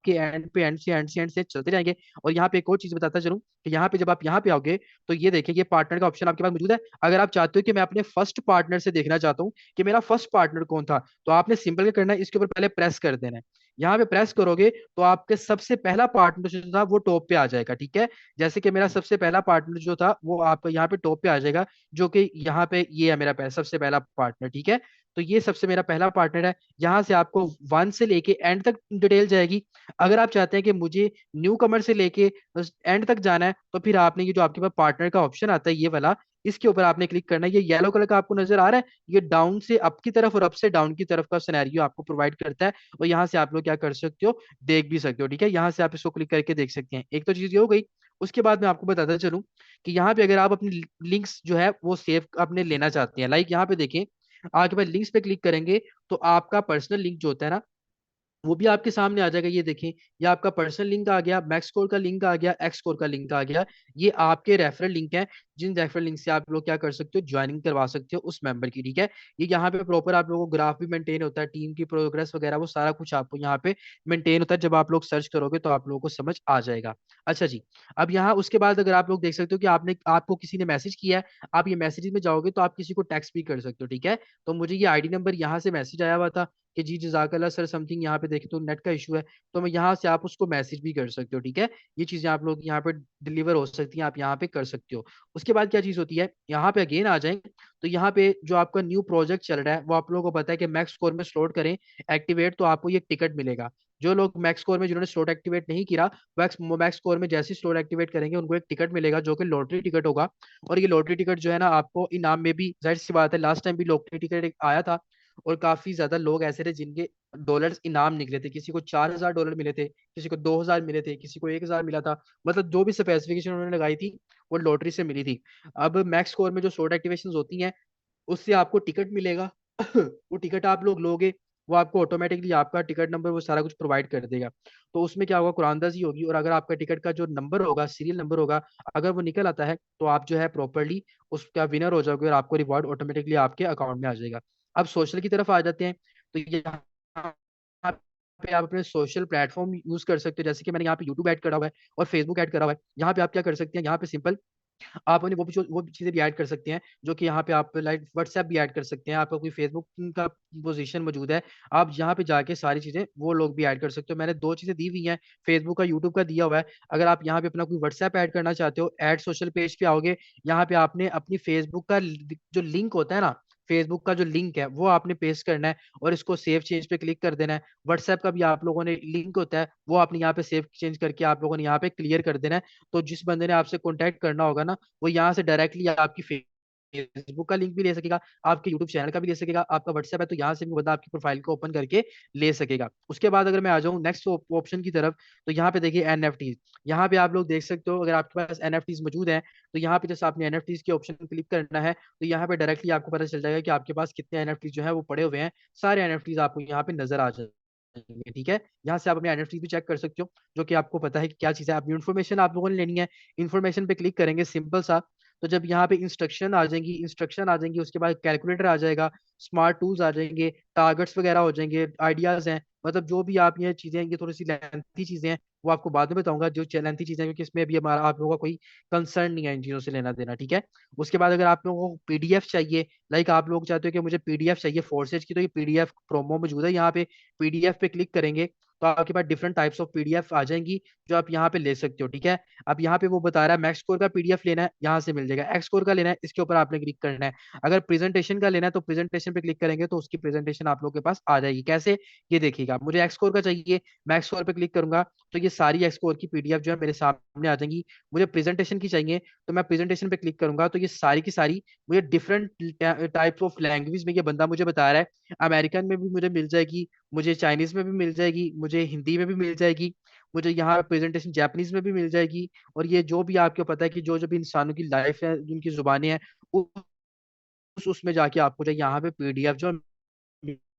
के एंड पे एंड से चलते जाएंगे। और यहाँ पे एक और चीज बताता चलूं कि यहाँ पे जब आप यहाँ पे आओगे तो ये देखिए, ये पार्टनर का ऑप्शन आपके पास मौजूद है। अगर आप चाहते हो कि मैं अपने फर्स्ट पार्टनर से देखना चाहता हूँ कि मेरा फर्स्ट पार्टनर कौन था, तो आपने सिंपल क्या करना है, इसके ऊपर पहले प्रेस कर देना है। यहाँ पे प्रेस करोगे तो आपके सबसे पहला पार्टनर जो था वो टॉप पे आ जाएगा। ठीक है, जैसे कि मेरा सबसे पहला पार्टनर जो था वो आप यहाँ पे टॉप पे आ जाएगा, जो कि यहाँ पे ये है मेरा सबसे पहला पार्टनर। ठीक है, तो ये सबसे मेरा पहला पार्टनर है। यहाँ से आपको 1 से लेके एंड तक डिटेल जाएगी। अगर आप चाहते हैं कि मुझे न्यू कमर से लेके एंड तक जाना है, तो फिर आपने ये जो आपके पास पार्टनर का ऑप्शन आता है ये वाला, इसके ऊपर आपने क्लिक करना है। ये येलो कलर का आपको नजर आ रहा है, ये डाउन से अप की तरफ और अप से डाउन की तरफ का सिनेरियो आपको प्रोवाइड करता है। और यहाँ से आप लोग क्या कर सकते हो, देख भी सकते हो। ठीक है, यहाँ से आप इसको क्लिक करके देख सकते हैं। एक तो चीज ये हो गई। उसके बाद मैं आपको बताता चलूं कि यहाँ पे अगर आप अपनी लिंक्स जो है वो सेव अपने लेना चाहते हैं, लाइक यहाँ पे देखें, आपके बाद लिंक्स पे क्लिक करेंगे तो आपका पर्सनल लिंक जो होता है ना, वो भी आपके सामने आ जाएगा। ये देखें, ये आपका पर्सनल लिंक आ गया, मैक्स स्कोर का लिंक आ गया, एक्स स्कोर का लिंक आ गया। ये आपके रेफरल लिंक है, जिन रेफरल लिंक से आप लोग क्या कर सकते हो, ज्वाइनिंग करवा सकते हो उस मेंबर की। ठीक है, ये यहाँ पे प्रॉपर आप लोगों को ग्राफ भी मेंटेन होता है, टीम की प्रोग्रेस वगैरह वो सारा कुछ आपको यहाँ पे मेंटेन होता है। जब आप लोग सर्च करोगे तो आप लोगों को समझ आ जाएगा। अच्छा जी, अब यहाँ उसके बाद अगर आप लोग देख सकते हो कि आपने आपको किसी ने मैसेज किया है, आप ये मैसेज में जाओगे तो आप किसी को टेक्स्ट भी कर सकते हो। ठीक है, तो मुझे ये आईडी नंबर यहाँ से मैसेज आया हुआ था कि जी जजाकल्ला सर समथिंग, यहाँ पे देखे तो नेट का इशू है, तो मैं यहाँ से आप उसको मैसेज भी कर सकते हो। ठीक है, ये चीजें आप लोग यहाँ पे डिलीवर हो सकती हैं, आप यहाँ पे कर सकते हो। उसके बाद क्या चीज होती है, यहाँ पे अगेन आ जाए तो यहाँ पे जो आपका न्यू प्रोजेक्ट चल रहा है वो आप लोगों को पता है कि मैक्स स्कोर में स्लॉट करें एक्टिवेट, तो आपको ये टिकट मिलेगा। जो लोग मैक्स स्कोर में जिन्होंने स्लॉट एक्टिवेट नहीं किया, मैक्स मैक्स स्कोर में जैसे ही स्लॉट एक्टिवेट करेंगे उनको एक टिकट मिलेगा जो कि लॉटरी टिकट होगा। और ये लॉटरी टिकट जो है ना, आपको इनाम में भी, जाहिर सी बात है लास्ट टाइम भी लॉटरी टिकट आया था और काफी ज्यादा लोग ऐसे थे जिनके डॉलर्स इनाम निकले थे। किसी को $4,000 मिले थे, किसी को 2,000 मिले थे, किसी को 1,000 मिला था। मतलब जो भी स्पेसिफिकेशन उन्होंने लगाई थी वो लॉटरी से मिली थी। अब मैक्स स्कोर में जो स्लॉट एक्टिवेशन होती हैं उससे आपको टिकट मिलेगा। वो टिकट आप लोग लोगे, वो आपको ऑटोमेटिकली आपका टिकट नंबर वो सारा कुछ प्रोवाइड कर देगा। तो उसमें क्या होगा, कुरानदाजी होगी, और अगर आपका टिकट का जो नंबर होगा, सीरियल नंबर होगा, अगर वो निकल आता है तो आप जो है प्रॉपरली उसका विनर हो जाओगे और आपको रिवॉर्ड ऑटोमेटिकली आपके अकाउंट में आ जाएगा। अब सोशल की तरफ आ जाते हैं, तो यहाँ पे आप अपने सोशल प्लेटफॉर्म यूज कर सकते हो। जैसे कि मैंने यहाँ पे यूट्यूब ऐड करा हुआ है और फेसबुक ऐड करा हुआ है। यहाँ पे आप क्या कर सकते हैं, यहाँ पे सिंपल आप अपनी वो भी चीजें भी ऐड कर सकते हैं जो कि यहाँ पे आप लाइक व्हाट्सएप भी ऐड कर सकते हैं। आपका कोई फेसबुक का पोजीशन मौजूद है, आप यहाँ पे जाके सारी चीजें वो लोग भी ऐड कर सकते हो। मैंने दो चीजें दी हुई हैं, फेसबुक का, यूट्यूब का दिया हुआ है। अगर आप यहाँ पे अपना कोई व्हाट्सएप ऐड करना चाहते हो, ऐड सोशल पेज पे आओगे, यहाँ पे आपने अपनी फेसबुक का जो लिंक होता है ना, फेसबुक का जो लिंक है वो आपने पेस्ट करना है और इसको सेव चेंज पे क्लिक कर देना है। व्हाट्सएप का भी आप लोगों ने लिंक होता है, वो आपने यहाँ पे सेव चेंज करके आप लोगों ने यहाँ पे क्लियर कर देना है। तो जिस बंदे ने आपसे कांटेक्ट करना होगा ना, वो यहाँ से डायरेक्टली आपकी फेसबुक का लिंक भी ले सकेगा, आपके यूट्यूब चैनल का भी ले सकेगा, आपका व्हाट्सएप है तो यहाँ से भी बंदा आपकी प्रोफाइल को ओपन करके ले सकेगा। उसके बाद अगर मैं आ जाऊँ नेक्स्ट ऑप्शन की तरफ, तो यहाँ पे देखिए एनएफटीज। यहाँ पे आप लोग देख सकते हो, अगर आपके पास एनएफटीज मौजूद है तो यहाँ पे जैसे आपने एनएफटीज के ऑप्शन क्लिक करना है तो यहाँ पे डायरेक्टली आपको पता चल जाएगा कि आपके पास कितने एनएफटीज जो है वो पड़े हुए हैं। सारे एनएफटीज आपको यहाँ पे नजर आ जाएंगे। ठीक है, यहाँ से आप अपने एनएफटीज भी चेक कर सकते हो, जो कि आपको पता है कि क्या चीज़ है। अपनी इन्फॉर्मेशन आप लोगों ने लेनी है, इन्फॉर्मेशन पे क्लिक करेंगे सिंपल सा। तो जब यहाँ पे इंस्ट्रक्शन आ जाएंगी, उसके बाद कैलकुलेटर आ जाएगा, स्मार्ट टूल्स आ जाएंगे, टारगेट्स वगैरह हो जाएंगे, आइडियाज हैं। मतलब जो भी आप ये चीजें, ये थोड़ी सी लेंथी चीजें हैं, वो आपको बाद में बताऊंगा जो लेंथी चीजें हैं, क्योंकि इसमें अभी हमारा आप लोगों का कोई कंसर्न नहीं है इन चीजों से लेना देना। ठीक है, उसके बाद अगर आप लोगों को पीडीएफ चाहिए, लाइक आप लोग चाहते हो कि मुझे पीडीएफ चाहिए फोर्सेज की, तो ये पीडीएफ प्रोमो मौजूद है। यहाँ पे पीडीएफ पे क्लिक करेंगे तो आपके पास डिफरेंट टाइप्स ऑफ पीडीएफ आ जाएंगी जो आप यहाँ पे ले सकते हो। ठीक है, अब यहाँ पे वो बता रहा है मैक्स स्कोर का पीडीएफ लेना है, यहाँ से मिल जाएगा। एक्स स्कोर का लेना है, इसके ऊपर आपने क्लिक करना है। अगर प्रेजेंटेशन का लेना है तो प्रेजेंटेशन पे क्लिक करेंगे तो उसकी प्रेजेंटेशन आप लोग के पास आ जाएगी। कैसे, ये देखिएगा, मुझे एक्स स्कोर का चाहिए, मैं एक्स स्कोर पे क्लिक करूंगा तो ये सारी एक्स स्कोर की पीडीएफ जो है मेरे सामने आ जाएंगी। मुझे प्रेजेंटेशन की चाहिए तो मैं प्रेजेंटेशन पे क्लिक करूंगा तो ये सारी की सारी मुझे डिफरेंट टाइप्स ऑफ लैंग्वेज में ये बंदा मुझे बता रहा है। अमेरिकन में भी मुझे मिल जाएगी, मुझे चाइनीज में भी मिल जाएगी, मुझे हिंदी में भी मिल जाएगी, मुझे यहाँ प्रेजेंटेशन जापानीज में भी मिल जाएगी। और ये जो भी आपको पता है कि जो जो भी इंसानों की लाइफ है, जिनकी जुबानें हैं, उसमें जाके आपको जो यहाँ पे पीडीएफ जो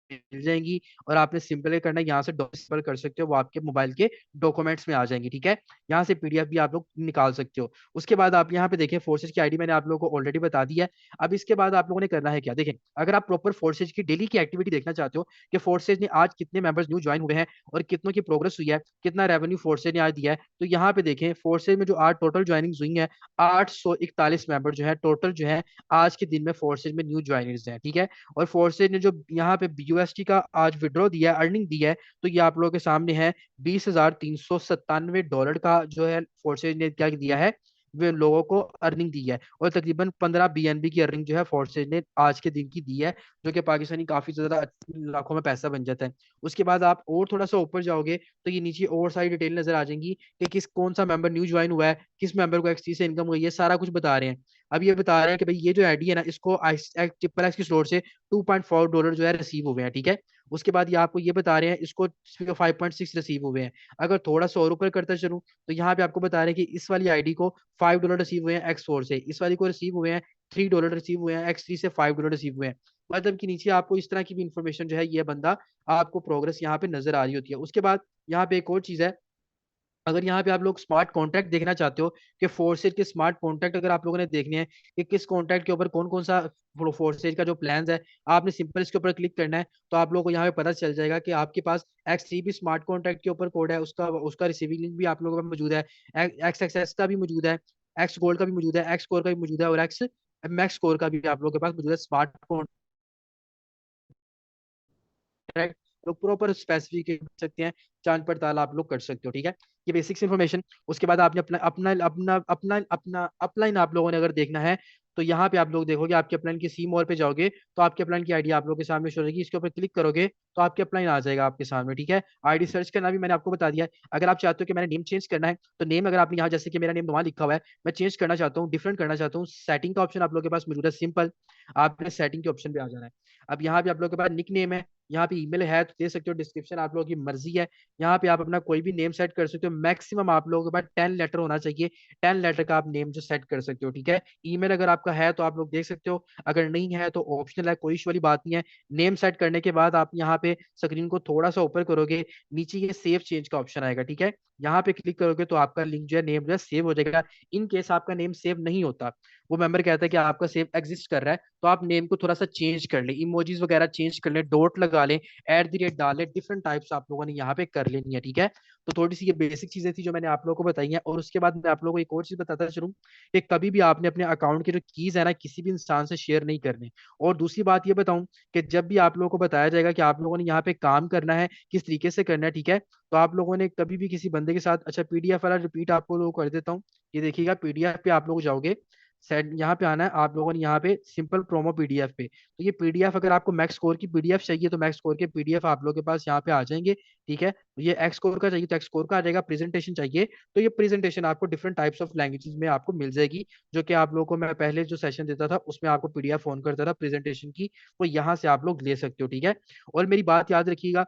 मिल जाएंगी। और आपने सिंपल करना है, यहाँ से सिंपल कर सकते हो, वो आपके मोबाइल के डॉक्यूमेंट्स में आ जाएंगी। ठीक है, यहाँ से पीडीएफ भी आप लोग निकाल सकते हो। उसके बाद आप यहाँ पे देखें फोर्सेज की आईडी मैंने आप लोगों को ऑलरेडी बता दी है। अब इसके बाद आप लोगों ने करना है क्या, देखें, अगर आप प्रॉपर फोर्सेज की डेली की एक्टिविटी देखना चाहते हो कि फोर्सेज ने आज कितने मेंबर्स न्यू ज्वाइन हुए हैं और कितनों की प्रोग्रेस हुई है, कितना रेवेन्यू फोर्सेज ने आज दिया है, तो यहाँ पे देखें फोर्सेज में जो आज टोटल ज्वाइनिंग हुई है, 841 मेंबर जो है टोटल जो है आज के दिन में फोर्सेज में न्यू ज्वाइनर्स हैं। ठीक है, और फोर्सेज ने जो यहाँ पे यूएसटी का आज विड्रॉ दिया है, अर्निंग दी है, तो ये आप लोगों के सामने है $20,397 का जो है फोर्सेज ने क्या दिया है, वे लोगों को अर्निंग दी है, और तकरीबन 15 BNB की अर्निंग जो है फोर्सेज ने आज के दिन की दी है, जो कि पाकिस्तानी काफी ज्यादा लाखों में पैसा बन जाता है। उसके बाद आप और थोड़ा सा ऊपर जाओगे तो ये नीचे और सारी डिटेल नजर आ जाएंगी कि किस कौन सा मेंबर न्यू ज्वाइन हुआ है, किस मेंबर को एक्सटी से इनकम हुई है, सारा कुछ बता रहे हैं। अब ये बता रहे हैं कि भाई ये जो आईडी है ना, इसको ट्रिपल एक्स की स्टोर से $2.4 जो है रिसीव हुए हैं, ठीक है। उसके बाद ये आपको ये बता रहे हैं इसको 5.6 रिसीव हुए हैं। अगर थोड़ा सा और ऊपर करता चलूं तो यहाँ पे आपको बता रहे हैं कि इस वाली आईडी को $5 रिसीव हुए हैं X4 से, इस वाली को रिसीव हुए हैं $3 रिसीव हुए हैं, X3 से $5 रिसीव हुए हैं। मतलब कि नीचे आपको इस तरह की भी इंफॉर्मेशन जो है ये बंदा आपको प्रोग्रेस यहाँ पे नजर आ रही होती है। उसके बाद यहाँ पे एक और चीज है, अगर यहाँ पे आप लोग स्मार्ट कॉन्ट्रैक्ट देखना चाहते हो कि फोर्सेज के स्मार्ट कॉन्ट्रैक्ट अगर आप लोगों ने देखने हैं कि किस कॉन्ट्रैक्ट के ऊपर कौन कौन सा फोर्सेज का जो प्लान है, आपने सिंपल इसके ऊपर क्लिक करना है तो आप लोगों को यहाँ पे पता चल जाएगा कि आपके पास X3 भी स्मार्ट कॉन्ट्रैक्ट के ऊपर कोड है, उसका उसका रिसीविंग लिंक भी आप लोगों के पास मौजूद है, XXS का भी मौजूद है, एक्स गोल्ड का भी मौजूद है, एक्स कोर का भी मौजूद है, और एक्स मैक्स कोर का भी आप लोगों के पास मौजूद है स्मार्ट कॉन्ट्रैक्ट। लोग प्रॉपर स्पेसिफिक कर सकते हैं, जांच पड़ताल आप लोग कर सकते हो, ठीक है। ये बेसिक्स इन्फॉर्मेशन। उसके बाद आपने अपना अपना अपना अपना अपना अपलाइन आप लोगों ने अगर देखना है तो यहाँ पे आप लोग देखोगे आपके अपलाइन की सी मोर पे जाओगे तो आपके अपलाइन की आईडी आप लोगों के सामने शो होगी, इसके ऊपर क्लिक करोगे तो आपके अपलाइन आ जाएगा आपके सामने, ठीक है। आईडी सर्च करना भी मैंने आपको बता दिया है। अगर आप चाहते हो कि मैंने नेम चेंज करना है तो नेम अगर आपने यहाँ जैसे कि मेरा नेम वहां लिखा हुआ है, मैं चेंज करना चाहता हूँ, डिफरेंट करना चाहता हूँ, सेटिंग का ऑप्शन आप लोगों के पास मौजूद है, सिंपल आपने सेटिंग के ऑप्शन पे आ जाना है। अब यहाँ पे आप लोगों के पास निक नेम है, यहाँ पे ईमेल है तो दे सकते हो, डिस्क्रिप्शन आप लोगों की मर्जी है। यहाँ पे आप अपना कोई भी नेम सेट कर सकते हो, मैक्सिमम आप लोगों के पास 10 लेटर होना चाहिए, 10 लेटर का आप नेम जो सेट कर सकते हो, ठीक है। ईमेल अगर आपका है तो आप लोग देख सकते हो, अगर नहीं है तो ऑप्शनल है, कोई इशू वाली बात नहीं है। नेम सेट करने के बाद आप यहाँ पे स्क्रीन को थोड़ा सा ऊपर करोगे, नीचे ये सेव चेंज का ऑप्शन आएगा, ठीक है। यहाँ पे क्लिक करोगे तो आपका लिंक जो है नेम जो है सेव हो जाएगा। इन केस आपका नेम सेव नहीं होता, वो मेंबर कहता है कि आपका सेव एग्जिस्ट कर रहा है, तो आप नेम को थोड़ा सा चेंज कर ले, इमोजीज वगैरह चेंज कर ले, डॉट लगा ले, @ डाल ले, डिफरेंट टाइप्स आप लोगों ने यहाँ पे कर लेनी है, ठीक है। तो थोड़ी सी ये बेसिक चीजें थी जो मैंने आप लोगों को बताई हैं। और उसके बाद मैं आप लोगों को एक और चीज बताता चलूँ कि कभी भी आपने अपने अकाउंट के जो कीज है ना किसी भी इंसान से शेयर नहीं करने। और दूसरी बात ये बताऊं कि जब भी आप लोगों को बताया जाएगा कि आप लोगों ने यहाँ पे काम करना है, किस तरीके से करना है, ठीक है, तो आप लोगों ने कभी भी किसी बंदे के साथ, अच्छा पीडीएफ वाला रिपीट आपको लोग कर देता हूँ, ये देखिएगा पीडीएफ पे आप लोग जाओगे, सेट यहाँ पे आना है आप लोगों ने, यहाँ पे सिंपल प्रोमो पीडीएफ पे, तो ये पीडीएफ अगर आपको मैक्स स्कोर की पीडीएफ चाहिए तो मैक्स स्कोर के पीडीएफ आप लोगों के पास यहाँ पे आ जाएंगे, ठीक है। ये एक्स स्कोर का चाहिए तो एक्स स्कोर का आ जाएगा, प्रेजेंटेशन चाहिए तो ये प्रेजेंटेशन आपको डिफरेंट टाइप्स ऑफ लैंग्वेजेस में आपको मिल जाएगी, जो कि आप लोगों को मैं पहले जो सेशन देता था उसमें आपको पीडीएफ फोन करता था प्रेजेंटेशन की, वो यहाँ से आप लोग ले सकते हो, ठीक है। और मेरी बात याद रखिएगा,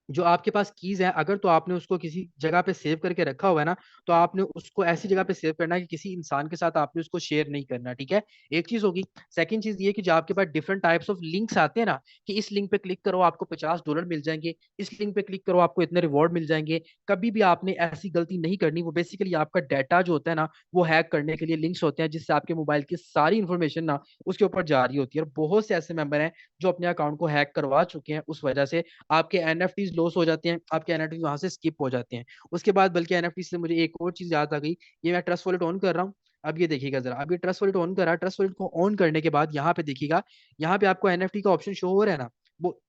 जो आपके पास कीज है अगर तो आपने उसको किसी जगह पे सेव करके रखा हुआ है ना, तो आपने उसको ऐसी जगह पे सेव करना है कि किसी इंसान के साथ आपने उसको शेयर नहीं करना, ठीक है। एक चीज होगी। सेकंड चीज ये कि जो आपके पास डिफरेंट टाइप्स ऑफ लिंक्स आते हैं ना, कि इस लिंक पे क्लिक करो आपको $50 मिल जाएंगे, इस लिंक पे क्लिक करो आपको इतने रिवॉर्ड मिल जाएंगे, कभी भी आपने ऐसी गलती नहीं करनी। वो बेसिकली आपका डाटा जो होता है ना वो हैक करने के लिए लिंक्स होते हैं, जिससे आपके मोबाइल की सारी इंफॉर्मेशन ना उसके ऊपर जा रही होती है। और बहुत से ऐसे मेंबर हैं जो अपने अकाउंट को हैक करवा चुके हैं, उस वजह से आपके एनएफटीज लॉस हो जाते हैं, आपके एनएफटीज वहां से स्किप हो जाते हैं। उसके बाद बल्कि एनएफटी से मुझे एक और चीज याद आ गई, ये मैं ट्रस्ट वॉलेट ऑन कर रहा हूँ। अब ये देखिएगा जरा, अब ये ट्रस्ट वॉलेट ऑन करा, ट्रस्ट वॉलेट को ऑन करने के बाद यहाँ पे देखिएगा, यहाँ पे आपको एनएफटी का ऑप्शन शो हो रहा है ना, वो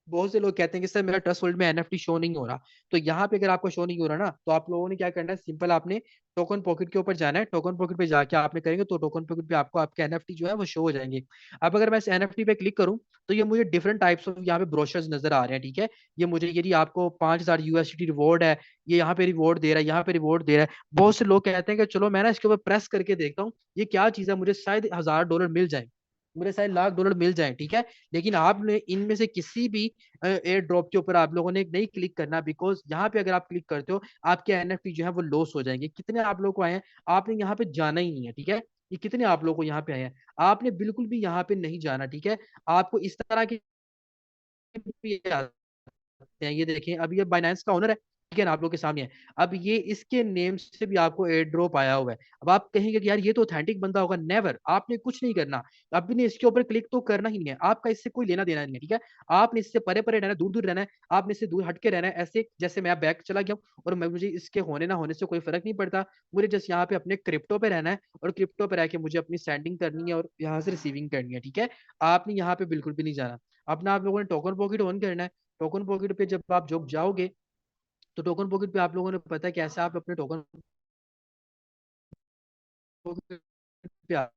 बहुत से लोग कहते हैं कि सर मेरा ट्रस्ट वॉलेट में एनएफटी शो नहीं हो रहा। तो यहाँ पे अगर आपको शो नहीं हो रहा ना, तो आप लोगों ने क्या करना है, सिंपल आपने टोकन पॉकेट के ऊपर जाना है, टोकन पॉकेट पे जाके आपने करेंगे तो टोकन पॉकेट पे आपको आपके एनएफटी जो है वो शो हो जाएंगे। अब अगर मैं इस एनएफटी पे क्लिक करूं तो ये मुझे डिफरेंट टाइप्स ऑफ यहाँ पे ब्रोशर्स नजर आ रहे हैं, ठीक है। ये मुझे यदि आपको 5,000 USDT रिवॉर्ड है, ये यहाँ पे रिवॉर्ड दे रहा है, यहाँ पे रिवॉर्ड दे रहा है। बहुत से लोग कहते हैं कि चलो मैं ना इसके ऊपर प्रेस करके देखता हूँ ये क्या चीज़ है, मुझे शायद $1,000 मिल जाए, मुझे शायद $1,00,000 मिल जाए, ठीक है। लेकिन आपने इनमें से किसी भी एयर ड्रॉप के ऊपर आप लोगों ने नहीं क्लिक करना, बिकॉज यहाँ पे अगर आप क्लिक करते हो आपके एनएफटी जो है वो लॉस हो जाएंगे। कितने आप लोगों को आए हैं, आपने यहाँ पे जाना ही नहीं है, ठीक है। ये कितने आप लोगों को यहाँ पे आए हैं, आपने बिल्कुल भी यहाँ पे नहीं जाना, ठीक है। आपको इस तरह के हैं, ये देखें अभी ये बाइनेंस का ओनर है, ठीक है ना, आप लोग के सामने है। अब ये इसके नेम से भी आपको एयर ड्रॉप आया हुआ है। अब आप कहेंगे कि यार ये तो ऑथेंटिक बंदा होगा, नेवर, आपने कुछ नहीं करना। अब ने इसके ऊपर क्लिक तो करना ही नहीं है, आपका इससे कोई लेना देना नहीं है, ठीक है। आपने इससे परे परे रहना है, दूर दूर रहना है, आपने इससे दूर हट के रहना है, ऐसे जैसे मैं बैक चला गया हूँ और मैं, मुझे इसके होने ना होने से कोई फर्क नहीं पड़ता। मुझे जस्ट यहाँ पे अपने क्रिप्टो पे रहना है और क्रिप्टो पे रह के मुझे अपनी सेंडिंग करनी है और यहाँ से रिसीविंग करनी है, ठीक है। आपने यहाँ पे बिल्कुल भी नहीं जाना। अपना आप लोगों ने टोकन पॉकेट ऑन करना है। टोकन पॉकेट पे जब आप जब जाओगे तो टोकन पॉकेट पे आप लोगों ने पता है कैसे आप अपने टोकन पे आ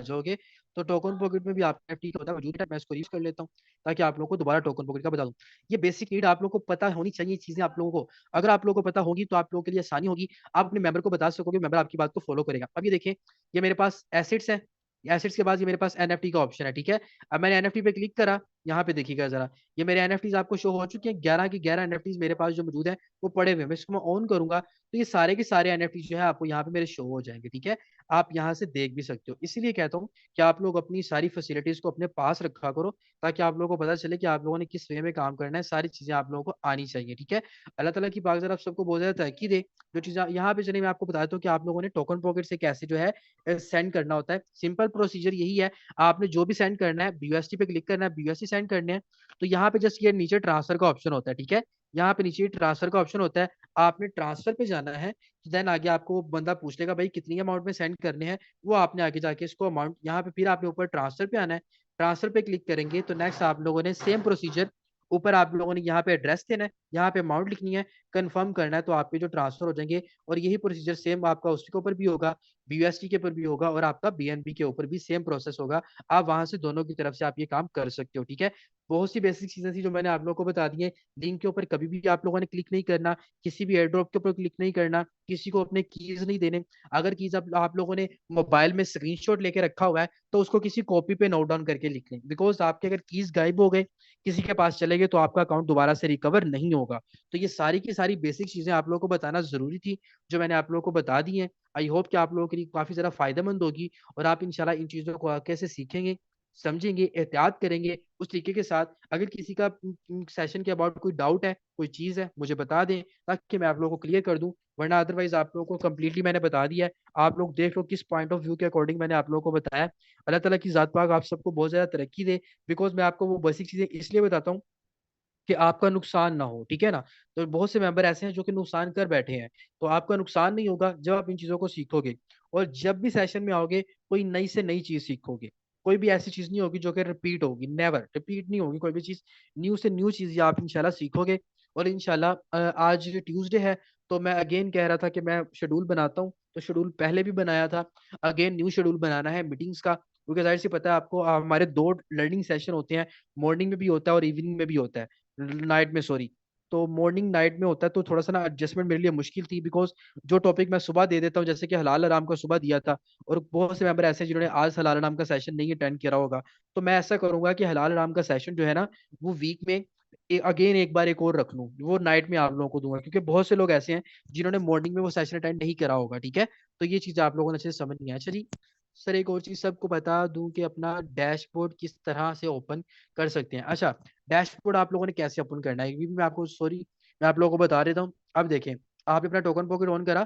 जाओगे, तो टोकन पॉकेट में भी आपका एफटी होता है वजूद है, मैं इसको यूज कर लेता हूँ ताकि आप लोगों को दोबारा टोकन पॉकेट का बता दूं। ये बेसिक नीड आप लोगों को पता होनी चाहिए चीजें आप लोगों को। अगर आप लोगों को पता होगी तो आप लोगों के लिए आसानी होगी, आप अपने मेंबर को बता सकोगे, मेंबर आपकी बात को फॉलो करेगा। अब ये देखें, ये मेरे पास एसिड्स है, एसिड्स के बाद ये मेरे पास एनएफटी का ऑप्शन है, ठीक है। अब मैंने एनएफटी पे क्लिक करा, यहाँ पे देखिएगा जरा, ये मेरे एनएफटीज आपको शो हो चुके हैं, 11 के 11 एनएफटीज मेरे पास जो मौजूद है वो पड़े हुए हैं। मैं इसको मैं ऑन करूंगा तो ये सारे के सारे एनएफटी जो है आपको यहाँ पे मेरे शो हो जाएंगे, ठीक है। आप यहाँ से देख भी सकते हो। इसीलिए कहता हूँ कि आप लोग अपनी सारी फैसिलिटीज को अपने पास रखा करो, ताकि आप लोगों को पता चले कि आप लोगों ने किस वे में काम करना है, सारी चीजें आप लोगों को आनी चाहिए, ठीक है। अल्लाह ताला की पाक आप सबको बहुत ज्यादा तरक्की दे। जो चीजें यहाँ पे चलिए मैं आपको बता देता हूँ कि आप लोगों ने टोकन पॉकेट से कैसे जो है सेंड करना होता है। सिंपल प्रोसीजर यही है, आपने जो भी सेंड करना है बीयूएसटी पे क्लिक करना है, बीयूएसटी सेंड करने हैं, तो यहाँ पे जस्ट ये नीचे ट्रांसफर का ऑप्शन होता है, ठीक है। यहाँ पे नीचे ट्रांसफर का ऑप्शन होता है, आपने ट्रांसफर पे जाना है। देन आगे आपको वो बंदा पूछ लेगा भाई कितनी अमाउंट में सेंड करने हैं, वो आपने आगे जाके इसको अमाउंट यहाँ पे, फिर आपने ऊपर ट्रांसफर पे आना है। ट्रांसफर पे क्लिक करेंगे तो नेक्स्ट आप लोगों ने सेम प्रोसीजर, ऊपर आप लोगों ने यहाँ पे एड्रेस देना है, यहाँ पे अमाउंट लिखनी है, कंफर्म करना है, तो आपके जो ट्रांसफर हो जाएंगे। और यही प्रोसीजर सेम आपका उसके ऊपर भी होगा, बीयूएसटी के ऊपर भी होगा, और आपका बीएनबी के ऊपर भी सेम प्रोसेस होगा। आप वहां से दोनों की तरफ से आप ये काम कर सकते हो, ठीक है। बहुत सी बेसिक चीजें थी जो मैंने आप लोगों को बता दी है। लिंक के ऊपर कभी भी आप लोगों ने क्लिक नहीं करना, किसी भी एयर ड्रॉप के ऊपर क्लिक नहीं करना, किसी को अपने कीज नहीं देने। अगर कीज आप लोगों ने मोबाइल में स्क्रीनशॉट लेके रखा हुआ है तो उसको किसी कॉपी पे नोट डाउन करके लिख लें, बिकॉज आपके अगर कीज गायब हो गए, किसी के पास चले गए, तो आपका अकाउंट दोबारा से रिकवर नहीं होगा। तो ये सारी की सारी बेसिक चीजें आप लोगों को बताना जरूरी थी, जो मैंने आप लोगों को बता दी है। आई होप कि आप लोगों के लिए काफी ज्यादा फायदेमंद होगी, और आप इंशाल्लाह इन चीजों को कैसे सीखेंगे, समझेंगे, एहतियात करेंगे उस तरीके के साथ। अगर किसी का सेशन के अबाउट कोई डाउट है, कोई चीज है, मुझे बता दें ताकि मैं आप लोगों को क्लियर कर दूं, वरना अदरवाइज आप लोगों को कंप्लीटली मैंने बता दिया है। आप लोग देख लो किस पॉइंट ऑफ व्यू के अकॉर्डिंग मैंने आप लोगों को बताया। अल्लाह ताला की जात पाक आप सबको बहुत ज्यादा तरक्की दे। बिकॉज मैं आपको वो बेसिक चीजें इसलिए बताता हूँ कि आपका नुकसान ना हो, ठीक है ना। तो बहुत से मेंबर ऐसे हैं जो कि नुकसान कर बैठे हैं, तो आपका नुकसान नहीं होगा जब आप इन चीजों को सीखोगे। और जब भी सेशन में आओगे कोई नई से नई चीज सीखोगे, कोई भी ऐसी चीज नहीं होगी जो कि रिपीट होगी, नेवर रिपीट नहीं होगी कोई भी चीज। न्यू से न्यू चीज आप इंशाल्लाह सीखोगे। और इंशाल्लाह आज ट्यूसडे है, तो मैं अगेन कह रहा था कि मैं शेड्यूल बनाता हूँ, तो शेड्यूल पहले भी बनाया था, अगेन न्यू शेड्यूल बनाना है मीटिंग्स का, क्योंकि जाहिर सी पता है आपको, हमारे दो लर्निंग सेशन होते हैं, मॉर्निंग में भी होता है और इवनिंग में भी होता है, नाइट में सॉरी। तो मॉर्निंग नाइट में होता है, तो थोड़ा सा ना एडजस्टमेंट मेरे लिए मुश्किल थी, बिकॉज जो टॉपिक मैं सुबह दे देता हूँ, जैसे कि हलाल हराम का सुबह दिया था, और बहुत से मेंबर ऐसे हैं जिन्होंने आज हलाल हराम का सेशन नहीं अटेंड किया होगा, तो मैं ऐसा करूंगा कि हलाल हराम का सेशन जो है ना, वो वीक में अगेन एक बार एक और रख लूँ, वो नाइट में आप लोगों को दूंगा, क्योंकि बहुत से लोग ऐसे हैं जिन्होंने मॉर्निंग में वो सेशन अटेंड नहीं करा होगा, ठीक है। तो ये चीज आप लोगों ने अच्छे से समझ नहीं आया। चलिए सर, एक और चीज सबको बता दूं कि अपना डैशबोर्ड किस तरह से ओपन कर सकते हैं। अच्छा, डैशबोर्ड आप लोगों ने कैसे ओपन करना है ये भी मैं आपको, सॉरी, मैं आप लोगों को बता देता हूँ। अब देखें, आपने अपना टोकन पॉकेट ऑन करा,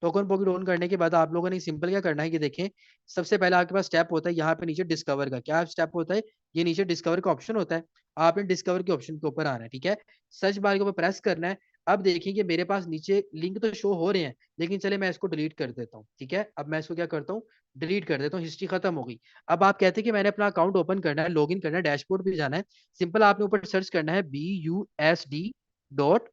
टोकन पॉकेट ऑन करने के बाद आप लोगों ने सिंपल क्या करना है कि देखें, सबसे पहले आपके पास स्टेप होता है यहाँ पे नीचे डिस्कवर का, क्या स्टेप होता है, ये नीचे डिस्कवर का ऑप्शन होता है। आपने डिस्कवर के ऑप्शन के ऊपर आना है, ठीक है, सर्च बार के ऊपर प्रेस करना है। अब देखिए कि मेरे पास नीचे लिंक तो शो हो रहे हैं, लेकिन चले मैं इसको डिलीट कर देता हूँ, ठीक है। अब मैं इसको क्या करता हूँ, डिलीट कर देता हूँ, हिस्ट्री खत्म हो गई। अब आप कहते हैं कि मैंने अपना अकाउंट ओपन करना है, लॉगिन करना है, डैशबोर्ड पे जाना है। सिंपल आपने ऊपर सर्च करना है BUSD डॉट,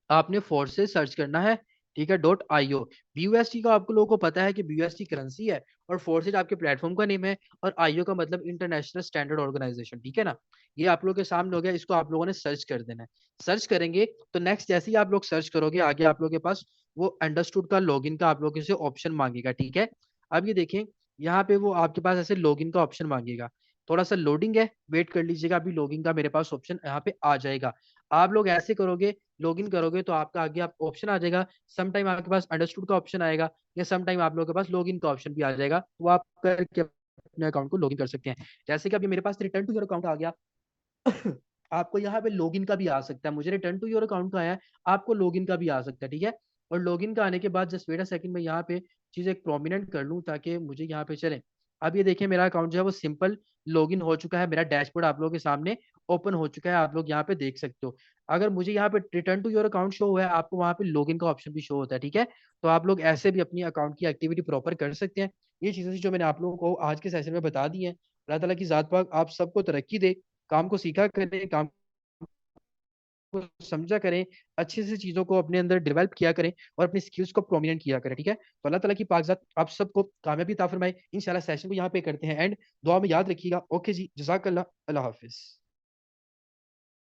आपने फोर्स से सर्च करना है, ठीक है, .io। BUSD का आपको लोगों को पता है कि BUSD करेंसी है, और फोर्सेज आपके प्लेटफॉर्म का नेम है, और आईओ का मतलब इंटरनेशनल स्टैंडर्ड ऑर्गेनाइजेशन, ठीक है ना। ये आप लोगों के सामने हो गया, इसको आप लोगों ने सर्च कर देना है। सर्च करेंगे तो नेक्स्ट जैसे ही आप लोग सर्च करोगे, आगे आप लोगों के पास वो अंडरस्टूड का लॉगिन का आप लोगों से ऑप्शन मांगेगा, ठीक है। अब ये देखें, यहाँ पे वो आपके पास ऐसे लॉगिन का ऑप्शन मांगेगा, थोड़ा सा लोडिंग है, वेट कर लीजिएगा, अभी लॉगिन का मेरे पास ऑप्शन यहाँ पे आ जाएगा। आप लोग ऐसे करोगे, लॉगिन करोगे तो आपका आगे आप ऑप्शन आ जाएगा, सम टाइम आपके पास अंडरस्टूड का ऑप्शन आएगा, या सम टाइम आप लोगों के पास लॉगिन का ऑप्शन भी आ जाएगा, वो आप करके अपने अकाउंट को लॉगिन कर सकते हैं। जैसे कि अभी मेरे पास रिटर्न टू योर अकाउंट आ गया, आपको यहाँ पे लॉगिन का भी आ सकता है, मुझे रिटर्न टू योर अकाउंट का आया है, आपको लॉगिन का भी आ सकता है, ठीक है। और लॉगिन का आने के बाद जस्ट वेट अ सेकंड, में यहाँ पे चीज एक प्रोमिनेंट कर लूँ ताकि मुझे यहाँ पे चले। अब ये देखिए मेरा अकाउंट जो है वो सिंपल लॉगिन हो चुका है, मेरा डैशबोर्ड आप लोगों के सामने ओपन हो चुका है, आप लोग यहाँ पे देख सकते हो। अगर मुझे यहाँ पे return to your account show हुआ है, आपको वहाँ पे लॉगिन का ऑप्शन भी शो होता है, ठीक है। तो आप लोग ऐसे भी अपनी अकाउंट की एक्टिविटी प्रॉपर कर सकते हैं। ये चीजें जो मैंने आप लोगों को आज के सेशन में बता दी है। अल्लाह ताला की जात पाक आप सबको तरक्की दे, काम को सीखा करें, काम को समझा करें, अच्छे से चीज़ों को अपने अंदर डेवलप किया करें और अपनी स्किल्स को प्रोमिनेंट किया करें, ठीक है? तो अल्लाह ताला की पाकज़ात आप सबको कामयाबी अता फरमाए। इंशाल्लाह सेशन को यहाँ पे करते हैं एंड दुआ में याद रखिएगा। ओके जी, जज़ाकल्लाह, अल्लाह हाफ़िज़।